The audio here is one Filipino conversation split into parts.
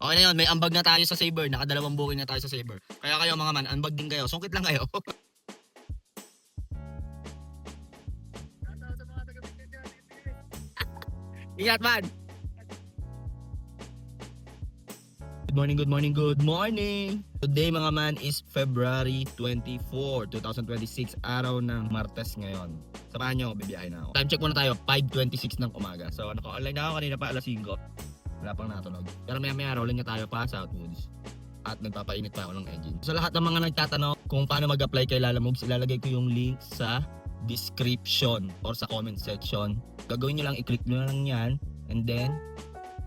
Okay na yun, may ambag na tayo sa Saber. Nakadalawang booking na tayo sa Saber. Kaya kayo mga man, ambag din kayo. Sungkit lang kayo. Ingat man! Good morning, good morning, good morning! Today mga man is February 24, 2026. Araw ng Martes ngayon. Samahan nyo, bibiyahin na ako. Time check muna tayo, 5:26 ng umaga. So naka-online na ako kanina pa alas 5. Wala pang natunog. Pero maya rolling na tayo pa sa Southwoods. At nagpapainit pa ako ng engine. Sa lahat ng mga nagtatanong kung paano mag-apply kay Lala Moves, ilalagay ko yung link sa description or sa comment section. Gagawin nyo lang, i-click nyo lang yan. And then,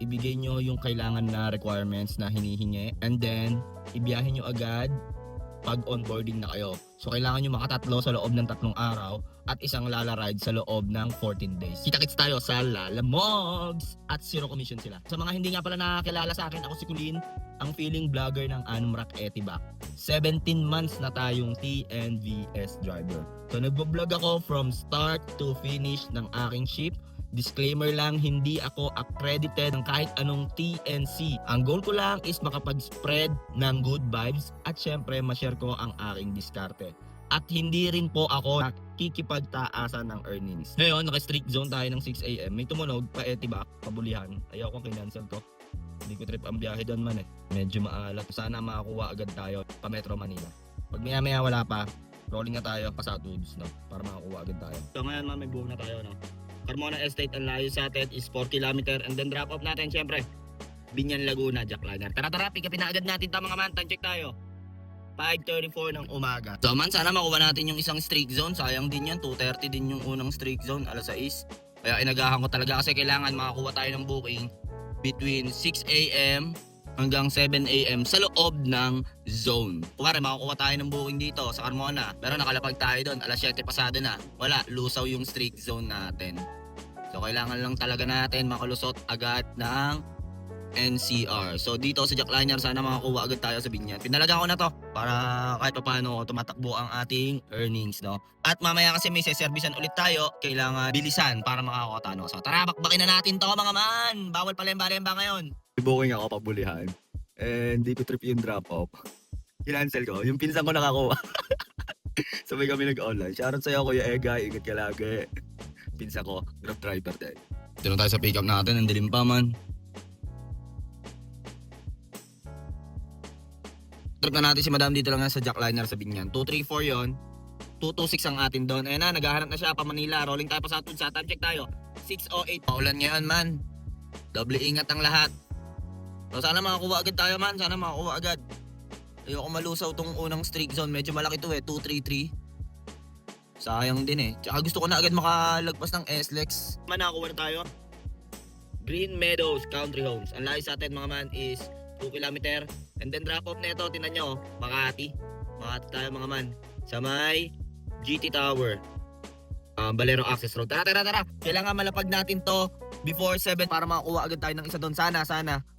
ibigay nyo yung kailangan na requirements na hinihingi. And then, ibiyahin nyo agad pag onboarding na kayo. So, kailangan nyo makatatlo sa loob ng 3 araw at isang Lala ride sa loob ng 14 days. Kita-kits tayo sa Lala Moves at zero commission sila. Sa mga hindi nga pala nakakilala sa akin, ako si Kulin, ang feeling vlogger ng Anumrak Etibac. 17 months na tayong TNVS driver. So, nagbo-vlog ako from start to finish ng aking ship. Disclaimer lang, hindi ako accredited ng kahit anong TNC. Ang goal ko lang is makapag-spread ng good vibes at syempre ma-share ko ang aking diskarte. At hindi rin po ako nakikipagtaasan ng earnings. Ngayon, naka-strict zone tayo ng 6 AM. May tumunog pa Etibac, pabulihan. Ayaw kong kinancel to. Hindi ko trip ang biyahe doon man eh. Medyo maalat. Sana makakuha agad tayo pa Metro Manila. Pag maya wala pa, rolling na tayo pa Southwoods, no? Para makakuha agad tayo. So ngayon may buo na tayo, no? Carmona Estate, ang layo sa atin is 4 km and then drop off natin syempre Binyan Laguna, Jackliner. Tara, pick upin na agad natin ito mga man. Time check tayo, 5:34 ng umaga. So man, sana makuha natin yung isang streak zone. Sayang din yan, 2:30 din yung unang streak zone, alas 6. Kaya inagahan ko talaga kasi kailangan makakuha tayo ng booking between 6 AM hanggang 7 AM sa loob ng zone. Kumare, makakuha tayo ng booking dito sa Carmona. Pero nakalapag tayo doon, alas 7 pasado na. Wala, lusaw yung streak zone natin. So kailangan lang talaga natin makalusot agad ng NCR. So dito sa Jackliner, sana makakuha agad tayo sa Binyan. Pinalaga ko na to para kahit pa paano tumatakbo ang ating earnings, no? At mamaya kasi may seservisan ulit tayo, kailangan bilisan para makakuha tayo. So tara, bakbakin na natin to mga man. Bawal palemba-lemba ngayon. Booking ako pabulihan. And di ko trip yung drop off. Kinancel ko. Yung pinsan ko nakakuha. Sabay kami nag-online. Shoutout sa'yo, Kuya Ega. Ingat ka lagi. Pinsan ko, grab driver din. Dito na tayo sa pick up natin. Ang dilim pa man. Trip na natin si Madam dito lang yan sa Jackliner sa Binyan. 234 yon. 226 ang atin doon. Ayan na, naghahanap na siya pa Manila. Rolling tayo pa sa Southwoods. Time check tayo, 6:08. Paulan ngayon man. Doble ingat ang lahat. So sana makakuha agad tayo man. Sana makakuha agad. Ayoko malusaw tong unang streak zone. Medyo malaki to eh, 233. Sayang din eh. Tsaka gusto ko na agad makalagpas ng SLEX. Man, nakakuha na tayo. Green Meadows Country Homes. Ang layo sa atin mga man is 2 km. And then drop off na ito, tinan nyo, Makati tayo mga man. Sa may GT Tower, Valero Access Road. Tara. Kailangan malapag natin to before 7 para makakuha agad tayo ng isa doon. Sana.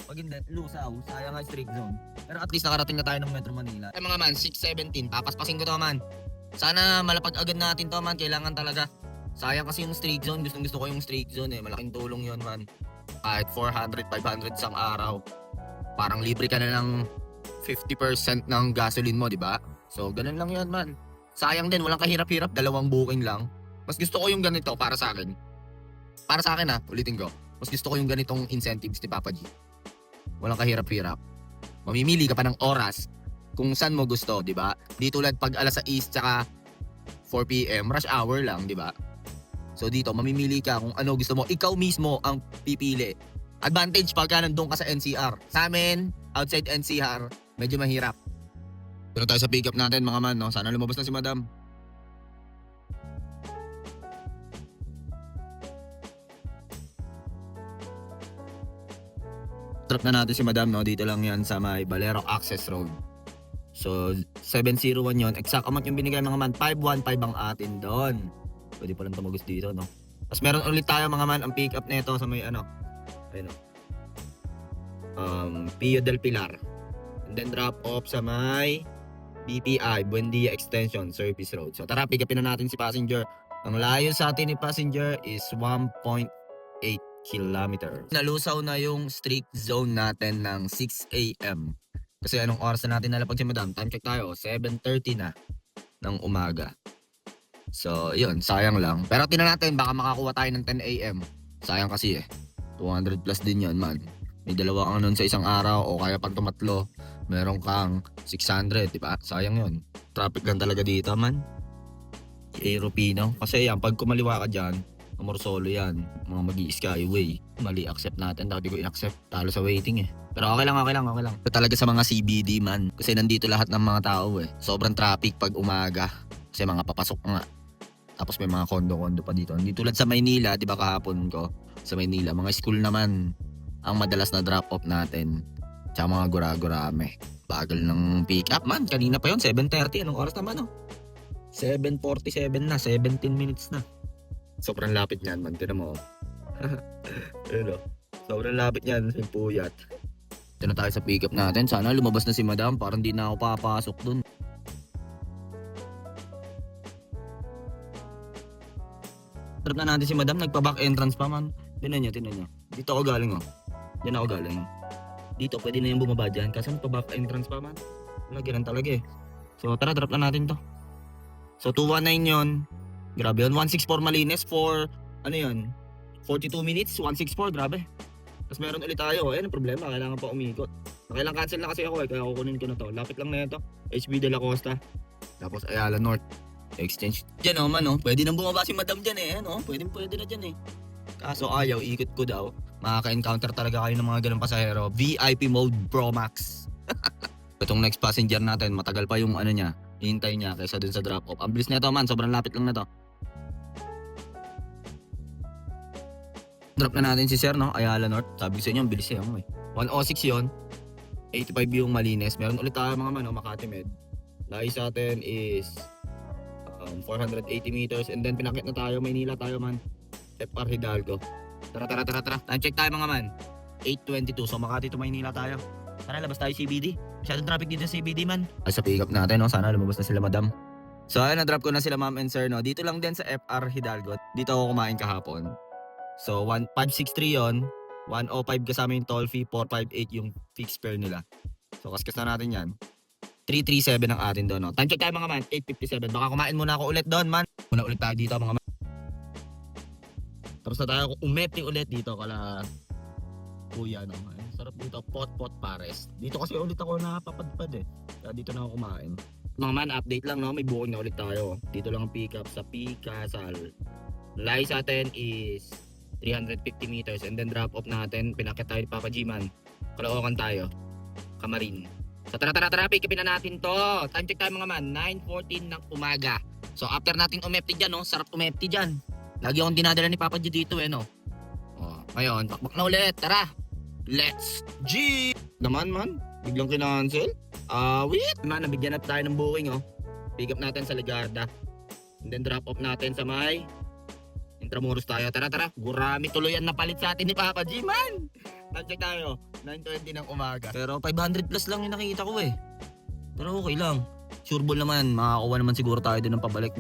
Pag hindi, lusaw. Sayang nga streak zone. Pero at least nakarating na tayo ng Metro Manila. Mga man, 6:17. Papaspasin ko to man. Sana malapag agad natin to man. Kailangan talaga. Sayang kasi yung streak zone. Gusto ko yung streak zone eh. Malaking tulong yon man. Kahit 400, 500 isang araw. Parang libre ka na ng 50% ng gasoline mo, di ba? So, ganun lang yan, man. Sayang din, walang kahirap-hirap, 2 booking lang. Mas gusto ko yung ganito para sa akin. Para sa akin ulitin ko. Mas gusto ko yung ganitong incentives ni Papa G. Walang kahirap-hirap. Mamimili ka pa ng oras kung saan mo gusto, di ba? Di tulad pag alas 6 tsaka 4 PM, rush hour lang, di ba? So dito, mamimili ka kung ano gusto mo. Ikaw mismo ang pipili. Advantage pagka nandun ka sa NCR. Sa amin, outside NCR, medyo mahirap. Pero tayo sa pick up natin mga man, no? Sana lumabas na si Madam. Trap na natin si Madam, no? Dito lang yan sa may Valero Access Road. So, 701 yon. Exact amount yung binigay mga man. 515 ang atin doon. Pwede palang tumagos dito, no? Tapos meron ulit tayo mga man ang pick up nito sa may ano. Ayun, Pio del Pilar. And then drop off sa may BPI, Buendia Extension Service Road. So tara, pick upin na natin si passenger. Ang layo sa atin ni passenger is 1.8 kilometer. Nalusaw na yung strict zone natin ng 6 a.m. Kasi anong oras na natin nalapag si Madam? Time check tayo, 7:30 na ng umaga. So, yun, sayang lang. Pero tingnan natin, baka makakuha tayo ng 10 a.m. Sayang kasi 200 plus din yan, man. May dalawa kang nun sa isang araw o kaya pag tumatlo, meron kang 600, di ba? Sayang yun. Traffic lang talaga dito, man. Europino. Kasi yan, pag kumaliwa ka dyan, Amorsolo yan, mga mag-i-skyway. Mali, accept natin. Dapat di ko in-accept. Talo sa waiting Pero okay lang. Ito talaga sa mga CBD, man. Kasi nandito lahat ng mga tao Sobrang traffic pag umaga. Kasi mga papasok nga. Tapos may mga kondo-kondo pa dito. Hindi tulad sa Maynila, di ba kahapon ko? Sa Maynila, mga school naman ang madalas na drop-off natin. Tsaka mga gura-gurame. Bagal ng pick-up, man. Kanina pa yun, 7:30. Anong oras naman, 7:47 na, 17 minutes na. Sobrang lapit niyan, man. Tinan mo. Sobrang lapit niyan, yung puyat. Ito na tayo sa pick-up natin. Sana lumabas na si Madam. Parang di na ako papasok dun. Trap na natin si Madam. Nagpa-back entrance pa, man. Tinan niyo. Dito ako galing, Diyan ako galing. Dito, pwede na yung bumaba dyan. Kasi nagpa-back entrance pa, man. Lagi lang talaga So, tara, drop na natin to. So, 219 yun. Grabe yun. 164 Malines for, 42 minutes, 164, grabe. Tapos meron ulit tayo. Ang problema, kailangan pa umikot. Kailangan cancel na kasi ako kaya kukunin ko na to. Lapit lang na ito. HB de la Costa. Tapos Ayala North. Exchange. Diyan man pwede nang bumaba si Madam dyan pwede na dyan Kaso ayaw, ikot ko daw. Makaka-encounter talaga kayo ng mga ganong pasahero. VIP mode Pro Max. Itong next passenger natin, matagal pa yung niya. Hintay niya kaysa dun sa drop-off. Ang bilis na ito, man. Sobrang lapit lang na to. Drop na natin si Sir, Ayala North. Sabi sa inyo, ang bilis 106 yun. 85 yung Malines. Meron ulit tayo mga Makati Med. Lahi sa atin is 480 meters. And then pinakit na tayo. Maynila tayo, man. FR Hidalgo. Tara. Time check tayo mga man. 8:22. So Makati to Maynila tayo. Tara, labas tayo CBD. Masyadong traffic dito sa CBD, man. Ay, sa pick up natin, Sana lumabas na sila, Madam. So, ayun, na-drop ko na sila, Ma'am and Sir, Dito lang din sa FR Hidalgo. Dito ako kumain kahapon. So, 1563 yon, 105 kasama yung toll fee, 458 yung fixed fare nila. So, kaskas na natin yan. 337 ang atin doon, Time check tayo, mga man. 8:57. Baka kumain muna ako ulit doon, man. Muna ulit tayo dito, mga man. Tapos na tayo umeti ulit dito kala Kuya, Sarap dito, pot pares. Dito kasi ulit ako napapadpad Kaya dito na ako kumain. Mga man, update lang, May booking na ulit tayo. Dito lang ang pick up sa Pikasal. Lahi sa atin is 350 meters and then drop off natin. Pinakit tayo ni Papa G-Man. Kalookan tayo. Kamarin. So tara, pick upin na natin to. Time check tayo, mga man. 9:14 ng umaga. So after natin umepti dyan, Sarap umepti dyan. Lagi akong dinadala ni Papa G dito, Ngayon, pakbak na ulit. Tara. Let's G! Naman, man. Biglang kinancel. Wait. Man, nabigyan na tayo ng booking, Pick up natin sa Ligarda. And then drop off natin sa may Intramuros tayo. Tara. Gurami tuluyan na palit sa atin ni Papa G, man. Check tayo. 9:20 ng umaga. Pero 500 plus lang yung nakikita ko, Pero okay lang. Sureball naman. Makakuha naman siguro tayo din ng pabalik,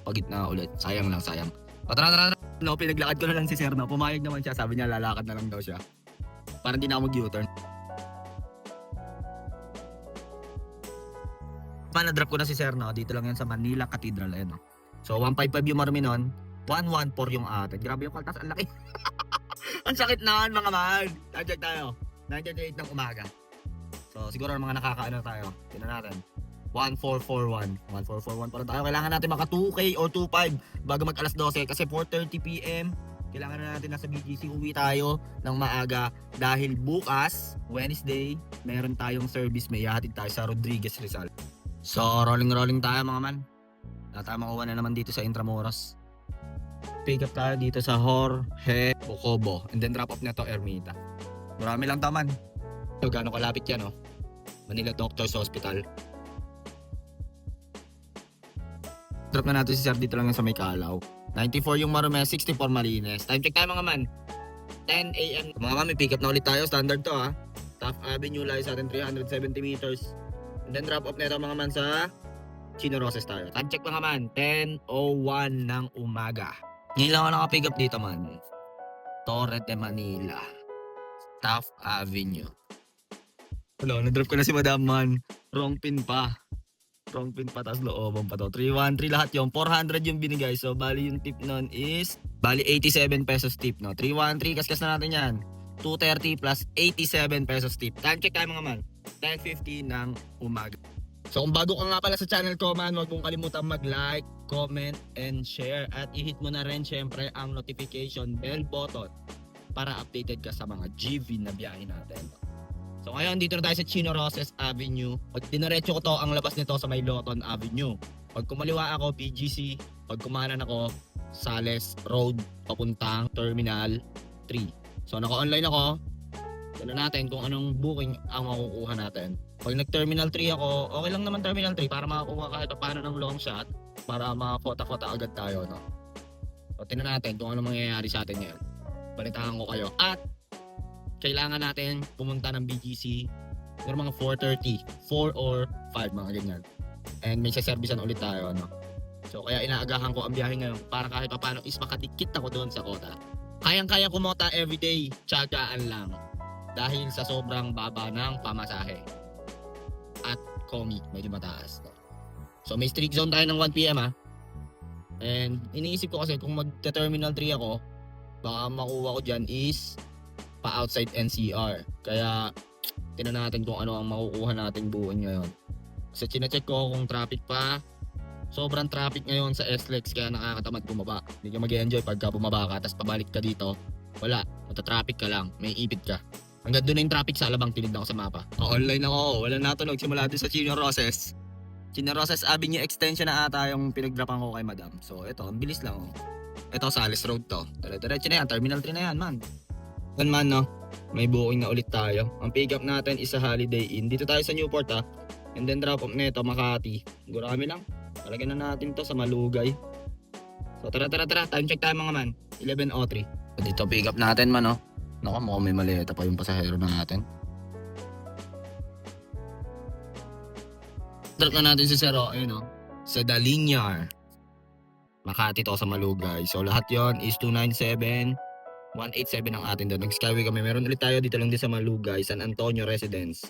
Pagit na ulit. Sayang lang. Tara. Pinaglakad ko na lang si Sir, Pumayag naman siya. Sabi niya lalakad na lang daw siya. Parang di na ako mag-U-turn. Na-drop ko na si Sir, Dito lang yan sa Manila Cathedral, So 155 yung Marminon, 114 yung atin. Grabe yung kaltas, ang laki. Ang sakit naman, mga man. Check tayo. 9:38 ng umaga. So siguro mga nakakaano tayo. Tingnan natin. 1441 pa rin tayo. Kailangan natin maka 2K or 2.5 bago mag alas 12 kasi 4:30 PM kailangan na natin nasa BGC. Uwi tayo ng maaga dahil bukas, Wednesday, meron tayong service. May ihahatid tayo sa Rodriguez Rizal. So rolling tayo, mga man. Tayo makuha na naman dito sa Intramuros. Pick up tayo dito sa Jorge Bocobo and then drop off na to Ermita. Marami lang taman. So gaano kalapit yan, Manila Doctors Hospital. Drop na natin si Sir dito lang yan sa May Calao. 94 yung Marome, 64 Malines. Time check tayo, mga man. 10 a.m. Mga man, may pick up na ulit tayo. Standard to, Taft Avenue, layo sa atin 370 meters. And then drop off na ito, mga man, sa Chino Roses tayo. Time check, mga man. 10:01 ng umaga. Ngayon lang ako nakapick up dito, man. Torre de Manila, Taft Avenue. Hello, na-drop ko na si Madam man. Wrong pin pa. Wrong pin pa, tapos looban pa to. 313 lahat yung 400 yung binigay. So, bali yung tip nun is, bali 87 pesos tip, no? 313, kaskas na natin yan. 230 plus 87 pesos tip. Time check tayo mga man. 10:50 ng umaga. So, kung bago ka nga pala sa channel ko man, huwag mong kalimutan mag-like, comment, and share. At i-hit mo na rin syempre ang notification bell button para updated ka sa mga GV na biyahe natin. So ngayon, dito na tayo sa Chino Roces Avenue. Pag dinaretso ko to, ang labas nito sa may Loton Avenue. Pag kumaliwa ako, BGC. Pag kumanan ako, Sales Road, papuntang Terminal 3. So naka-online ako. Tignan natin kung anong booking ang makukuha natin. Pag nag-Terminal 3 ako, okay lang naman Terminal 3 para makakuha kahit paano ng long shot. Para makakota-kota agad tayo, no? So tignan natin kung ano mangyayari sa atin ngayon. Balitahan ko kayo. At kailangan natin pumunta ng BGC ng mga 4:30, 4 or 5, mga ganyan. And may saservisan ulit tayo, no? So kaya inaagahan ko ang biyahe ngayon para kahit paano is makadikit ako doon sa kota. Kayang-kaya kumota everyday, tsagaan lang. Dahil sa sobrang baba ng pamasahe. At komi, medyo mataas, no? So may strict zone tayo ng 1 PM, ha? And iniisip ko kasi kung mag-terminal 3 ako, baka makuha ko dyan is pa-outside NCR. Kaya, tinan natin kung ano ang makukuha nating buuin ngayon. Kasi chinecheck ko kung traffic pa. Sobrang traffic ngayon sa SLEX kaya nakakatamad bumaba. Hindi ka mag-enjoy pagka bumaba ka tapos pabalik ka dito. Wala, matatraffic ka lang. May ipit ka. Hanggang doon na yung traffic sa Alabang, tinignan ko sa mapa. Online ako, wala natunog. Simula din sa Chino Roces. Chino Roces Avenue Extension na ata yung pinag-dropan ko kay Madam. So, ito, ang bilis lang. Oh. Ito, Sales Road to. Diretso na yan, Terminal 3 na yan, man. Yan man, no? May booking na ulit tayo. Ang pick up natin is sa Holiday Inn. Dito tayo sa Newport, ha? And then drop off nito, Makati. Gurami lang. Palagyan na natin to sa Malugay. So, tara. Time check tayo mga man. 11:03. Dito pick up natin man, no? Naku, mukhang may maleta pa yung pasahero natin. Drop na natin si Zero, ayun, no? Sa Dalinyar. Makati to sa Malugay. So, lahat yon is 297. 187 ang atin doon. Nag-skyway kami. Meron ulit tayo dito lang din sa Malugay, San Antonio Residence.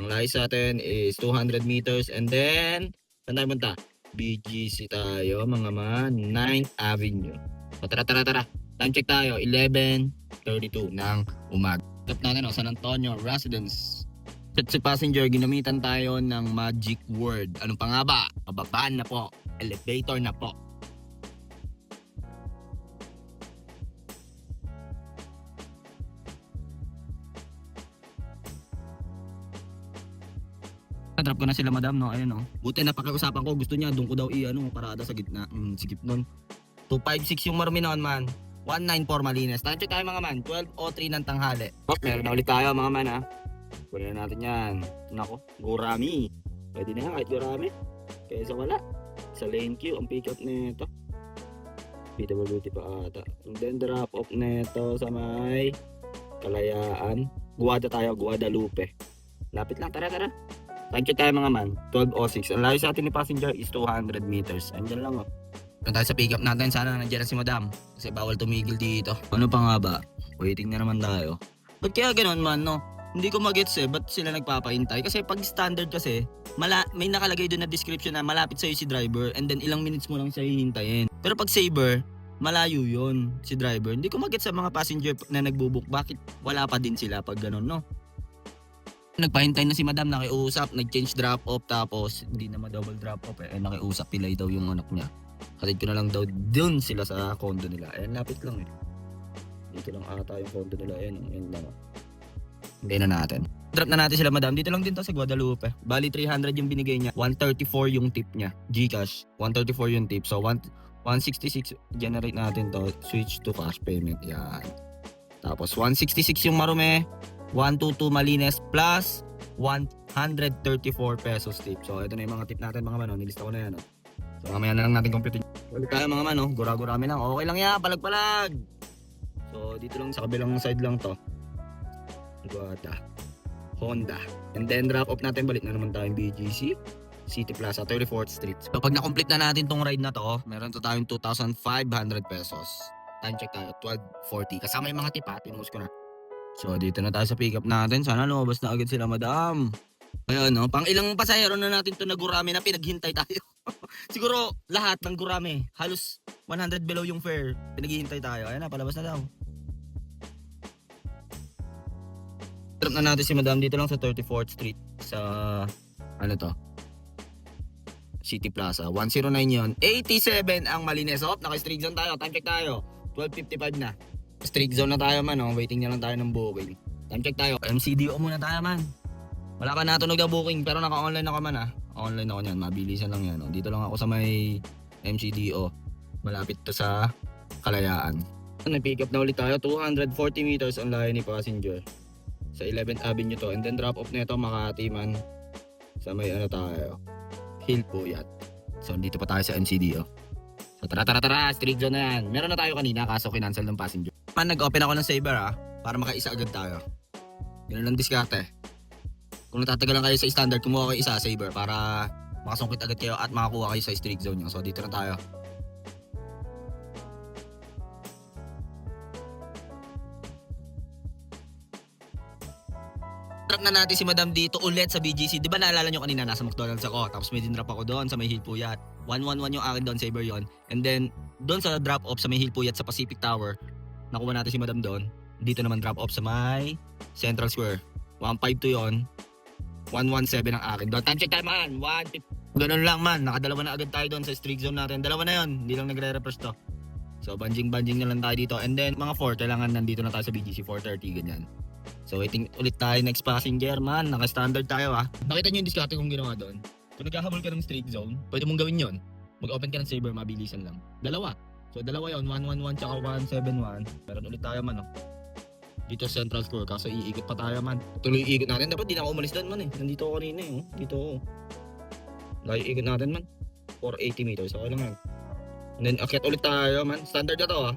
Ang layo sa atin is 200 meters. And then, saan tayo punta? BGC tayo, mga man. 9th Avenue. So, tara. Time check tayo. 11:32 ng umaga. Tap natin, San Antonio Residence. At si passenger, ginamitan tayo ng magic word. Anong pa nga ba? Pababaan na po. Elevator na po. Drop ko na sila Madam, no? Ayun, no? Buti napakiusapan ko, gusto niya doon ko daw parada sa gitna. Sigip nun. 256 yung marumi noon, man. 194 Malines. Time check tayo mga man. 12:03 ng tanghali. Meron na ulit tayo mga man, ha. Kunin na natin yan. Nako, gurami. Pwede na yan kahit gurami. Kaysa wala. Sa lane Q, ang pick up nito. PWD pa ata. And then drop off nito sa may Kalayaan. Guadalupe. Lapit lang, tara. Time check tayo mga man, 12:06. Ang layo sa atin ni passenger is 200 meters. Andyan lang, oh. Kung tayo sa pick up natin, sana nandiyan na si Madam. Kasi bawal tumigil dito. Ano pa nga ba? Waiting na naman tayo. Ba't kaya ganoon man, no? Hindi ko magets ba't sila nagpapahintay? Kasi pag standard kasi, may nakalagay doon na description na malapit sa'yo si driver and then ilang minutes mo lang siya hihintayin. Pero pag Sabre, malayo yun si driver. Hindi ko magets sa mga passenger na nagbubook. Bakit wala pa din sila pag gano'n, no? Nagpahintay na si Madam, nakiusap, nag-change drop off tapos hindi na ma-double drop off nakiusap, pilay daw yung anak niya. Hatid ko na lang daw dun sila sa condo nila. Lapit lang Dito lang ata yung condo nila. Ayun lang. Hindi na natin. Drop na natin sila Madam. Dito lang din to sa Guadalupe. Bali 300 yung binigay niya. 134 yung tip niya. Gcash. 134 yung tip. So 166 generate natin to. Switch to cash payment. Yan. Tapos 166 yung Marume. 122 Malines plus 134 pesos tip. So ito na yung mga tip natin mga mano. Nilista ko na yan. So mamaya na lang natin computing. Ulit tayo mga mano. Gura-gurami lang. Okay lang yan. Palag-palag. So dito lang sa kabilang side lang to. Honda. And then drop off natin. Balik na naman tayong BGC. City Plaza, 34th Street. So pag na-complete na natin tong ride na to, meron to tayong 2,500 pesos. Time check tayo, 12:40. Kasama yung mga tip ha, tinus ko na. So dito na tayo sa pick up natin. Sana lumabas na agad sila madam. Ayun no, pang ilang pasahero na natin to na gurame na pinaghintay tayo. Siguro lahat ng gurame, halos 100 below yung fare. Pinaghihintay tayo. Ayun na, palabas na daw. Drop na natin si madam dito lang sa 34th Street sa ano to? City Plaza. 109 yon. 87 ang Malines. Op, naka-streak zone tayo. Time check tayo. 12:55 na. Streak zone na tayo man. Oh. Waiting na lang tayo ng booking. Time check tayo. MCDO muna tayo man. Wala ka natunog na booking pero naka-online ako man ah. Online ako niyan. Mabilisan lang yan. Oh. Dito lang ako sa may MCDO. Malapit to sa Kalayaan. Nag-pick up na ulit tayo. 240 meters ang layo ni passenger. Sa 11th Avenue to. And then drop off na ito Makati man. Sa may ano tayo. Hilpuyat. So dito pa tayo sa MCDO. So tara. Streak zone na yan. Meron na tayo kanina kaso kinancel ng passenger. Man, nag-open ako ng Saver ah. Para makaisa agad tayo. Yun lang diskarte. Kung natatagalan kayo sa standard, kumuha kayo isa Saver para makasungkit agad kayo at makakuha kayo sa streak zone nyo. So dito na tayo. Drop na natin si madam dito ulit sa BGC. Di ba naalala nyo kanina nasa McDonald's ako? Tapos may dinrop ako doon sa may Hilpuyat. 111 yung akin doon, Saver yon. And then doon sa drop off sa may Hilpuyat sa Pacific Tower, nakuha natin si madam doon. Dito naman drop off sa may Central Square. 152 yon. 117 ang akin doon. Time check time man. 150. Ganun lang man. Nakadalawa na agad tayo doon sa streak zone natin. Dalawa na yon. Hindi lang nagre-reverse to. So banjing na lang tayo dito. And then mga 4 kailangan nandito na tayo sa BGC 4:30 ganyan. So waiting ulit tayo next passenger man. Naka-standard tayo ah. Nakita niyo yung diskarte kong ginawa doon? Kung naghahabol ka ng streak zone, pwede mong gawin yon. Mag-open ka ng Saver, mabilisan lang. Dalawa. So dalawa yon, 111 tsaka 171. Meron ulit tayo man oh. Dito sa Central Square kaso iikot pa tayo man. Tuloy ikot natin. Dapat di na ako umalis doon man eh. Nandito ako kanina eh. Oh. Dito ako. Layo ikot natin man. 480 meters. Okay lang yan. And then akyat ulit tayo man. Standard na to ah.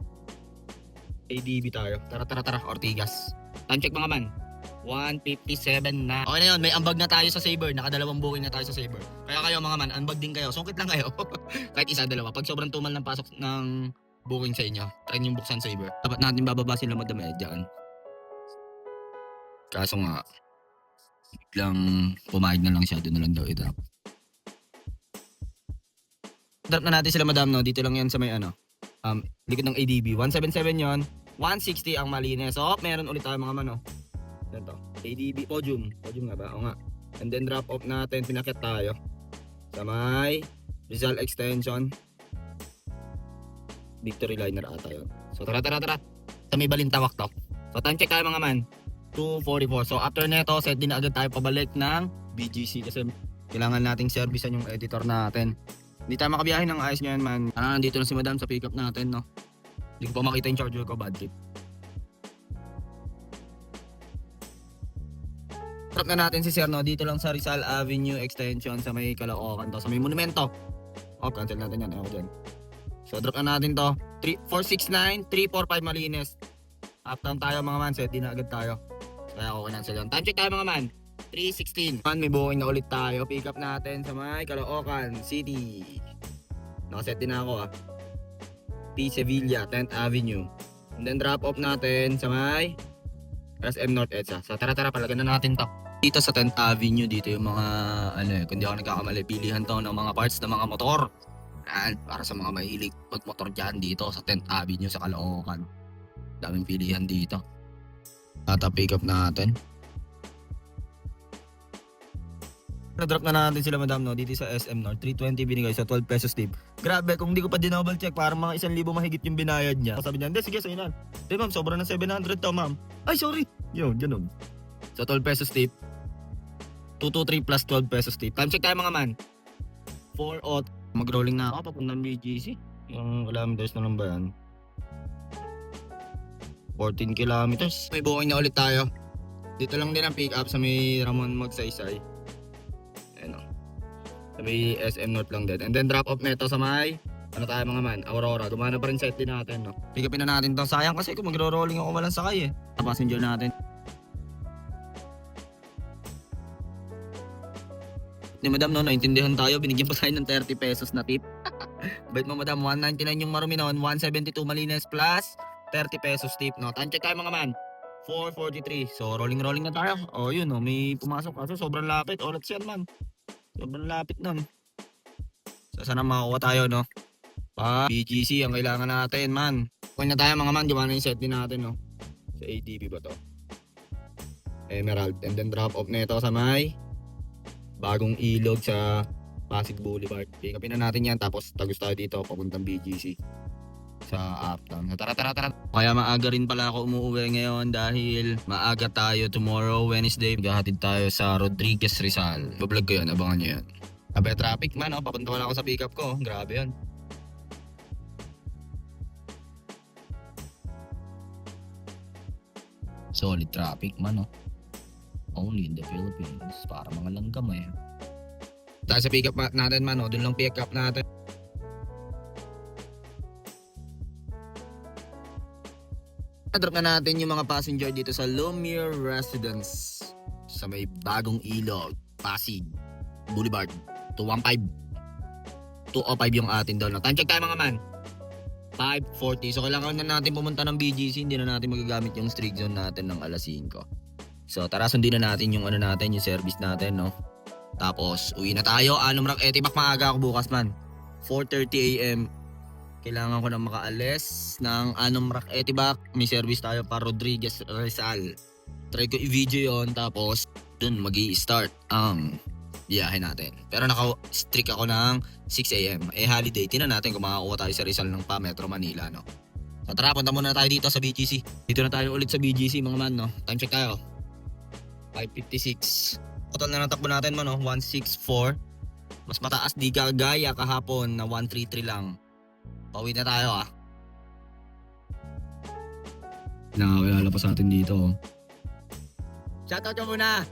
ADB tayo. Tara. Ortigas. Time check mga man. 157 na. Okay na yun. May ambag na tayo sa Saver. Nakadalawang booking na tayo sa Saver. Kaya kayo mga man, ambag din kayo. Sungkit lang kayo. Kahit isa, dalawa. Pag sobrang tumal ng pasok ng booking sa inyo, try nyo buksan Saver. Dapat natin bababa sila madam dyan. Kaso nga, biglang pumayag na lang siya. Doon na lang daw i-drop. Drop na natin sila madam no. Dito lang yan sa may ano. Likod ng ADB. 177 yon. 160 ang Malines. So, meron ulit tayo mga mano. Ito. ADB. Podium nga ba? O nga. And then drop off natin. Pinakit tayo. Sa may Rizal Extension. Victory Liner ata yun. So, tara. Sa may Balintawak to. So, time check tayo mga man. 2:44. So, after neto, set din na agad tayo pabalik ng BGC. Kasi kailangan nating servicean yung editor natin. Hindi tayo makabiyahin ng ayos ngayon man. Nandito na si madam sa pick up natin no. Hindi ko pa makita yung charger ko, bad trip. Drop na natin si Sir no, dito lang sa Rizal Avenue Extension sa may Caloocan to, sa may monumento. Cancel natin yan, dyan. So drop na natin to, 469, 345 Malines. Uptown tayo mga man, set din na agad tayo. Kaya ako cancel yan. Time check tayo mga man, 3:16. Man, may booking na ulit tayo, pick up natin sa may Caloocan City. Nakaset din na ako P. Sevilla, 10th Avenue. And then drop off natin sa may SM North EDSA. So tara, palagan na natin to. Dito sa 10th Avenue, dito yung mga, kung di ako nagkakamali, pilihan to ng mga parts ng mga motor. Yan, para sa mga mahilig magmotor dyan dito sa 10th Avenue sa Caloocan. Daming pilihan dito. Pick up natin. Na-drop na natin sila madam no, dito sa SM North. 320 binigay sa 12 pesos tip. Grabe, kung hindi ko pa dinouble check, parang mga 1,000 mahigit yung binayad niya. Sabi niya, hindi, sige, sa'yo na. Hindi ma'am, sobra ng 700 to ma'am. Ay, sorry. Yun, ganun. So 12 pesos tip. 223 plus 12 pesos tip. Time check tayo mga man. 4 out. Mag-rolling na ako papuntang BGC. Yung kilometers na lang ba yan? 14 kilometers. May booking na ulit tayo. Dito lang din ang pick up sa may Ramon Magsaysay. Ayan o. Sa may SM North lang din. And then drop off neto sa may tayo mga man, Aurora. Gumana pa rin set din natin no. Pick upin na natin to. Sayang kasi kung magro-rolling ako walang sakay sa passenger natin. Ni madam no, naintindihan tayo. Binigyan pa tayo ng 30 pesos na tip. Bait mo madam, 199 yung marumi noon, 172 malinis plus 30 pesos tip, no? Time check tayo mga man. 4:43. So rolling na tayo. Oh, yun no, may pumasok kaso sobrang lapit. Oras yan man. Sobrang lapit nun. So sana makakuha tayo no. BGC ang kailangan natin man. Kunin na tayo mga man, gawa na yung set din natin no. Sa ATP ba to? Emerald. And then drop off na ito sa may bagong ilog sa Pasig Boulevard. Pick upin na natin yan tapos tagos tayo dito papuntang BGC sa Uptown. So, tara. Kaya maaga rin pala ako umuwi ngayon dahil maaga tayo tomorrow Wednesday. Maghahatid tayo sa Rodriguez Rizal. Bablog ko yun, abangan nyo yan. Abe traffic man, oh. Papunta wala ako sa pick up ko. Grabe yan. Solid traffic man, oh. Only in the Philippines. Para mga langgam eh. Tayo sa pick up natin man, oh. Doon lang pick up natin. Drop na natin yung mga passenger dito sa Lumiere Residence sa may bagong ilog, Pasig Boulevard. 215 yung atin doon. Time check tayo mga man. 5:40. So kailangan na natin pumunta ng BGC. Hindi na natin magagamit yung streak zone natin ng alas 5. So tara, sundin na natin yung yung service natin, no. Tapos uwi na tayo. Anong Etibac maaga ako bukas man. 4:30 AM. Kailangan ko na makaalis ng Etibac. May service tayo para Rodriguez Rizal. Try ko i-video yun. Tapos dun magi-start ang biyahe natin. Pero naka-strict ako ng 6 AM. Holiday. Tingnan natin kung makakuha tayo sa Rizal ng Metro Manila, no. So tara, punta muna tayo dito sa BGC. Dito na tayo ulit sa BGC mga man, no. Time check tayo. 5:56. Total na natakbo natin man, no. 164. Mas mataas di gaya kahapon na 133 lang. Pauwi na tayo Nakakilala pa sa atin dito. Shoutout nyo muna.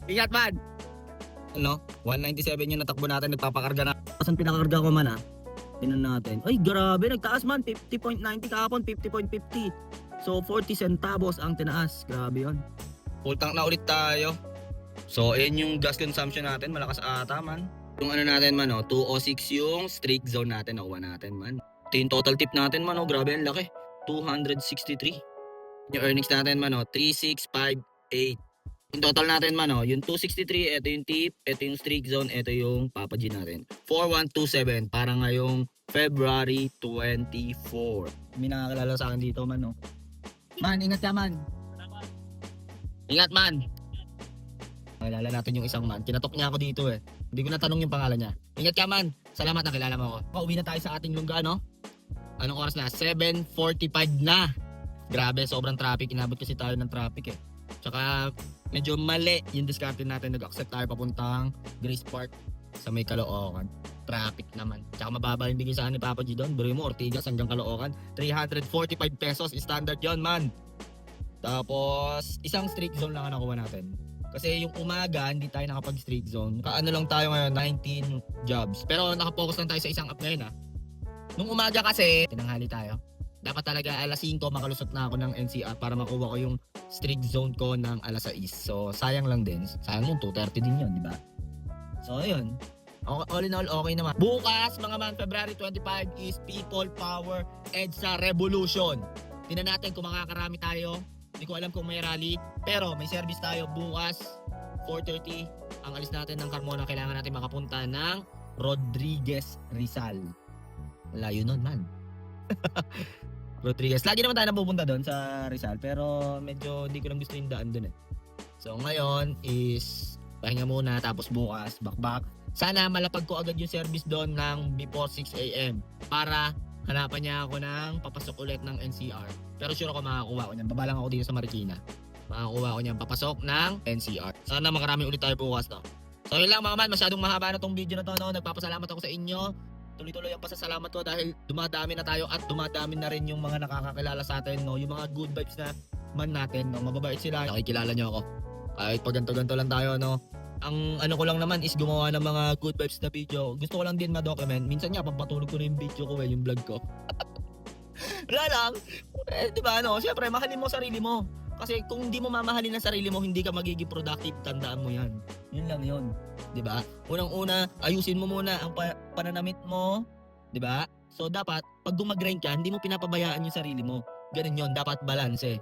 Ingat man. 197 yung natakbo natin, nagpapakarga na. Saan pinakarga ko man Tinan natin. Ay grabe, nagtaas man. 50.90 kahapon, 50.50. So 40 centavos ang tinaas. Grabe yun. Full tank na ulit tayo. So ayun yung gas consumption natin, malakas ata man. Yung natin man 206 yung streak zone natin, nakuha natin man. Ito yung total tip natin man, grabe ang laki. 263. Yung earnings natin man 3658. Yung total natin man yung 263, ito yung tip, ito yung streak zone, ito yung Papa G natin. 4127 para ngayong February 24. May nakakilala sa akin dito man Man, ingat ka man. Ingat man. Nakilala natin yung isang man. Kinatok niya ako dito eh. Hindi ko natanong yung pangalan niya. Ingat ka man. Salamat nakilala mo ako. Pauwi na tayo sa ating lungga, no? Anong oras na? 7:45 na. Grabe, sobrang traffic. Inabot kasi tayo ng traffic eh. Tsaka medyo mali yung diskarte natin. Nag-accept tayo papuntang Grace Park sa may Caloocan. Traffic naman. Tsaka mababa yung bigay sa ni Papa G doon. Biro mo, Ortigas hanggang Caloocan. 345 pesos. Standard yon man. Tapos, isang streak zone lang ang nakuha natin. Kasi yung umaga, hindi tayo nakapag-streak zone. Kaano lang tayo ngayon, 19 jobs. Pero nakapokus lang tayo sa isang app ngayon Nung umaga kasi, tinanghali tayo. Dapat talaga alas 5 makalusot na ako ng NCR para makuha ko yung streak zone ko ng alas 6. So, sayang lang din. Sayang mo, 2:30 din yun, di ba? So, ayun. All in all, okay naman. Bukas, mga man, February 25 is People Power EDSA Revolution. Tingnan natin kung makakarami tayo. Hindi ko alam kung may rally, pero may service tayo bukas 4:30. Ang alis natin ng Carmona, kailangan natin makapunta ng Rodriguez Rizal. Layo nun man. Rodriguez. Lagi naman tayo napupunta doon sa Rizal, pero medyo hindi ko lang gusto yung daan doon So ngayon is pahinga muna, tapos bukas bakbak. Sana malapag ko agad yung service doon ng before 6 AM para hanapan niya ako ng papasok ulit ng NCR. Pero sure ako makakuha ko niyan. Babalang ako dito sa Marikina. Makakuha ko niyan papasok ng NCR. Sana makarami ulit tayo bukas So yun lang mga man, masyadong mahaba na tong video na to Nagpapasalamat ako sa inyo. Tuloy-tuloy ang pasasalamat ko dahil dumadami na tayo at dumadami na rin yung mga nakakakilala sa atin Yung mga good vibes na man natin Mababait sila. Nakikilala niyo ako. Kahit pag ganto-ganto lang tayo Ang ko lang naman is gumawa ng mga good vibes na video. Gusto ko lang din ma-document. Minsan nga papatulog ko na yung video ko yung vlog ko. Wala lang. Diba Siyempre mahalin mo sarili mo. Kasi kung hindi mo mamahalin ang sarili mo, hindi ka magiging productive. Tandaan mo yan. Yun lang yun. 'Di ba? Unang-una, ayusin mo muna ang pananamit mo. 'Di ba? So dapat, pag gumagrind ka, hindi mo pinapabayaan yung sarili mo. Ganun yun. Dapat balance eh.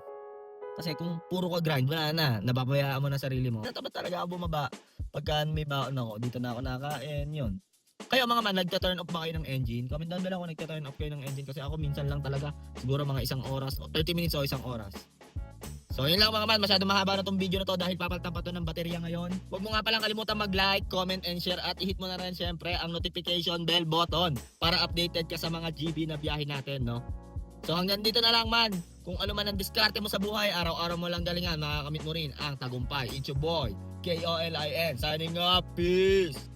Kasi kung puro ka grind, wala na. Napapabayaan mo na sarili mo. Dapat talaga ako bumaba. Pagka may baon ako, dito na ako nakain. Yun. Kayo mga man, nagta-turn off ba kayo ng engine? Comment down below kung nagta-turn off kayo ng engine kasi ako minsan lang talaga, siguro mga isang oras o 30 minutes o isang oras. So yun lang mga man, masyado mahaba na tong video na to dahil papalitan pa to ng baterya ngayon. Huwag mo nga palang kalimutan mag-like, comment, and share at i-hit mo na rin syempre ang notification bell button para updated ka sa mga GB na biyahe natin, no? So hanggang dito na lang man, kung ano man ang diskarte mo sa buhay, araw-araw mo lang galingan, makakamit mo rin ang tagumpay. It's your boy, KOLIN, signing up, peace!